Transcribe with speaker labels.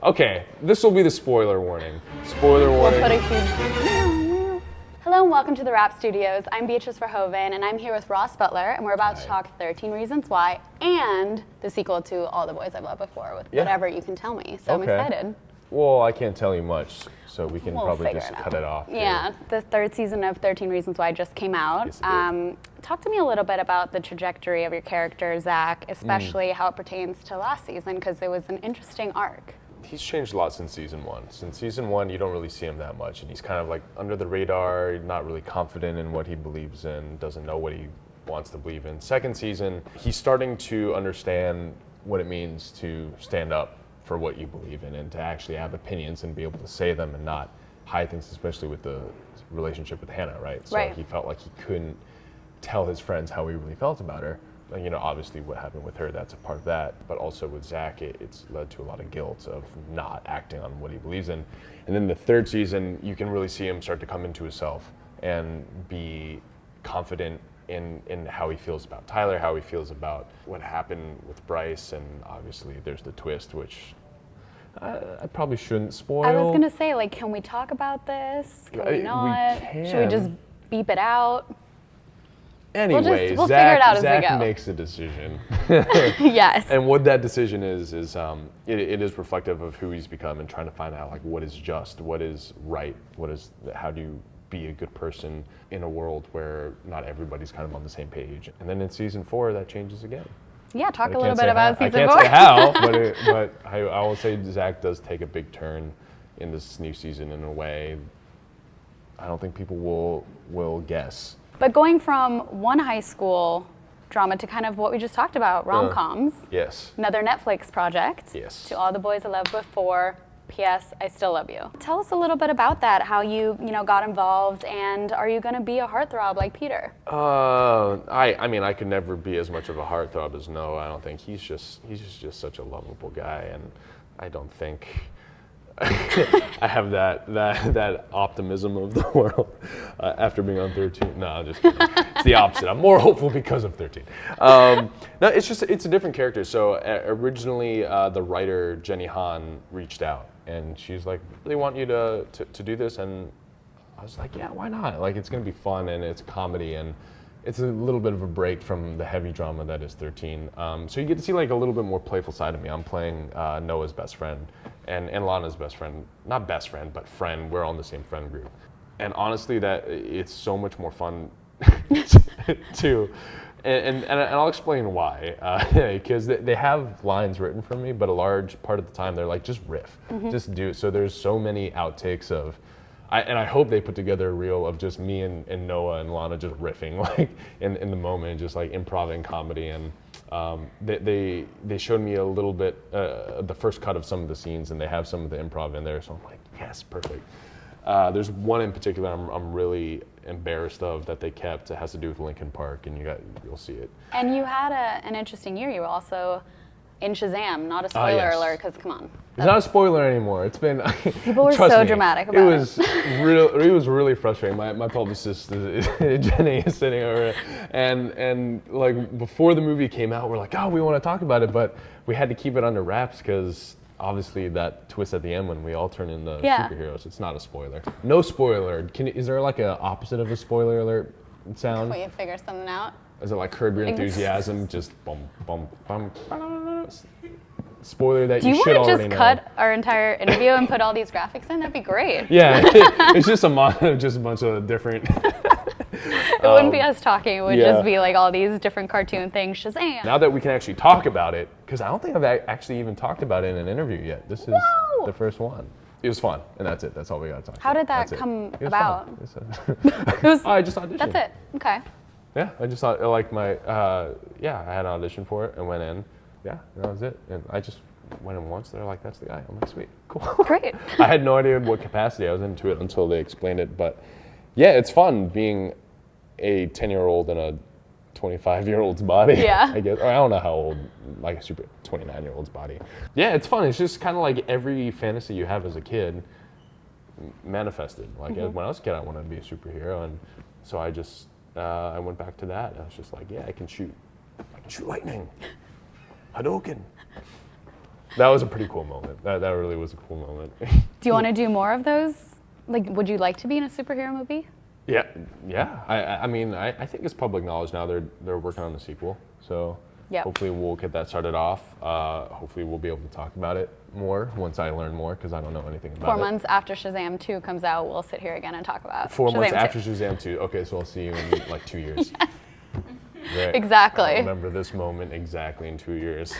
Speaker 1: Okay, this will be the spoiler warning. Spoiler warning.
Speaker 2: We'll put a huge... Hello and welcome to the Rap Studios. I'm Beatrice Verhoeven and I'm here with Ross Butler and we're about to talk 13 Reasons Why and the sequel to All the Boys I've Loved Before with whatever you can tell me. So I'm excited.
Speaker 1: Well, I can't tell you much, so we can
Speaker 2: We'll
Speaker 1: probably just cut it off.
Speaker 2: Yeah, the third season of 13 Reasons Why just came out.
Speaker 1: Yes,
Speaker 2: talk to me a little bit about the trajectory of your character, Zach, especially how it pertains to last season, because it was an interesting arc.
Speaker 1: He's changed a lot since season one. Since season one, you don't really see him that much, and he's kind of like under the radar, not really confident in what he believes in, doesn't know what he wants to believe in. Second season, he's starting to understand what it means to stand up for what you believe in and to actually have opinions and be able to say them and not hide things, especially with the relationship with Hannah, right? So he felt like he couldn't tell his friends how he really felt about her. You know, obviously what happened with her, that's a part of that, but also with Zach, it's led to a lot of guilt of not acting on what he believes in. And then the third season, you can really see him start to come into himself and be confident in how he feels about Tyler, how he feels about what happened with Bryce, and obviously there's the twist, which I probably shouldn't spoil.
Speaker 2: I was gonna say, like, can we talk about this? Can we not?
Speaker 1: We can.
Speaker 2: Should we just beep it out?
Speaker 1: Anyway,
Speaker 2: we'll figure it out as we go.
Speaker 1: Zach makes a decision.
Speaker 2: Yes.
Speaker 1: And what that decision is it is reflective of who he's become and trying to find out like what is just, what is right, how do you be a good person in a world where not everybody's kind of on the same page. And then in season 4, that changes again.
Speaker 2: Yeah, talk a little bit about season 4.
Speaker 1: I can't say how, but I will say Zach does take a big turn in this new season in a way I don't think people will guess.
Speaker 2: But going from one high school drama to kind of what we just talked about, rom-coms.
Speaker 1: Yes.
Speaker 2: Another Netflix project.
Speaker 1: Yes.
Speaker 2: To All the Boys I Loved Before. P.S. I Still Love You. Tell us a little bit about that, how you got involved, and are you going to be a heartthrob like Peter?
Speaker 1: I mean, I could never be as much of a heartthrob as Noah. I don't think he's just such a lovable guy, and I don't think I have that optimism of the world after being on 13. No, I'm just kidding. It's the opposite. I'm more hopeful because of 13. No, it's a different character. So originally, the writer Jenny Han reached out, and she's like, "Really want you to do this," and I was like, "Yeah, why not? Like, it's gonna be fun, and it's comedy, and it's a little bit of a break from the heavy drama that is 13. So you get to see like a little bit more playful side of me. I'm playing Noah's best friend and Lana's best friend. Not best friend, but friend. We're on the same friend group. And honestly, that it's so much more fun too. And I'll explain why. Because they have lines written for me, but a large part of the time they're like, just riff, just do it. So there's so many outtakes of, and I hope they put together a reel of just me and Noah and Lana just riffing like in the moment, just like improv comedy. And they showed me a little bit the first cut of some of the scenes, and they have some of the improv in there. So I'm like, yes, perfect. There's one in particular I'm really embarrassed of that they kept. It has to do with Linkin Park, and you'll see it.
Speaker 2: And you had an interesting year. You were also in Shazam. Not a spoiler alert, because come on.
Speaker 1: It's not a spoiler anymore. It's been
Speaker 2: people were so dramatic about it.
Speaker 1: It was really frustrating. My publicist Jenny is sitting over, and like before the movie came out, we're like, oh, we want to talk about it, but we had to keep it under wraps because obviously that twist at the end when we all turn into superheroes. It's not a spoiler. No spoiler. Is there like an opposite of a spoiler alert sound?
Speaker 2: Will you figure something out?
Speaker 1: Is it like Curb Your Enthusiasm? Just bum bum bum. Spoiler that you should already know. Do you want to just
Speaker 2: cut our entire interview and put all these graphics in? That'd be great.
Speaker 1: Yeah, it's just a bunch of different.
Speaker 2: It wouldn't be us talking. It would just be like all these different cartoon things. Shazam.
Speaker 1: Now that we can actually talk about it, because I don't think I've actually even talked about it in an interview yet. This is the first one. It was fun, and that's it. That's all we got to talk about.
Speaker 2: How did that come about?
Speaker 1: I just auditioned.
Speaker 2: That's it. Okay.
Speaker 1: Yeah, I just thought like I had an audition for it and went in. Yeah, that was it. And I just went in once. They're like, that's the guy. I'm like, sweet, cool.
Speaker 2: Great.
Speaker 1: I had no idea what capacity I was into it until they explained it. But yeah, it's fun being a 10-year-old in a 25-year-old's body.
Speaker 2: Yeah.
Speaker 1: I guess. Or I don't know how old, like a super 29-year-old's body. Yeah, it's fun. It's just kind of like every fantasy you have as a kid manifested. Like when I was a kid, I wanted to be a superhero. And so I went back to that. I was just like, yeah, I can shoot lightning. Hadouken. That was a pretty cool moment. That really was a cool moment.
Speaker 2: Do you want to do more of those? Like, would you like to be in a superhero movie?
Speaker 1: Yeah. I mean, I think it's public knowledge now. They're working on the sequel, so
Speaker 2: Yep.
Speaker 1: hopefully we'll get that started off. Hopefully we'll be able to talk about it more once I learn more, because I don't know anything about it.
Speaker 2: 4 months after Shazam 2 comes out, we'll sit here again and talk about
Speaker 1: 4 months
Speaker 2: Shazam 2.
Speaker 1: after Shazam 2. Okay, so I'll see you in like 2 years.
Speaker 2: Yes.
Speaker 1: Right.
Speaker 2: Exactly.
Speaker 1: I'll remember this moment exactly in 2 years.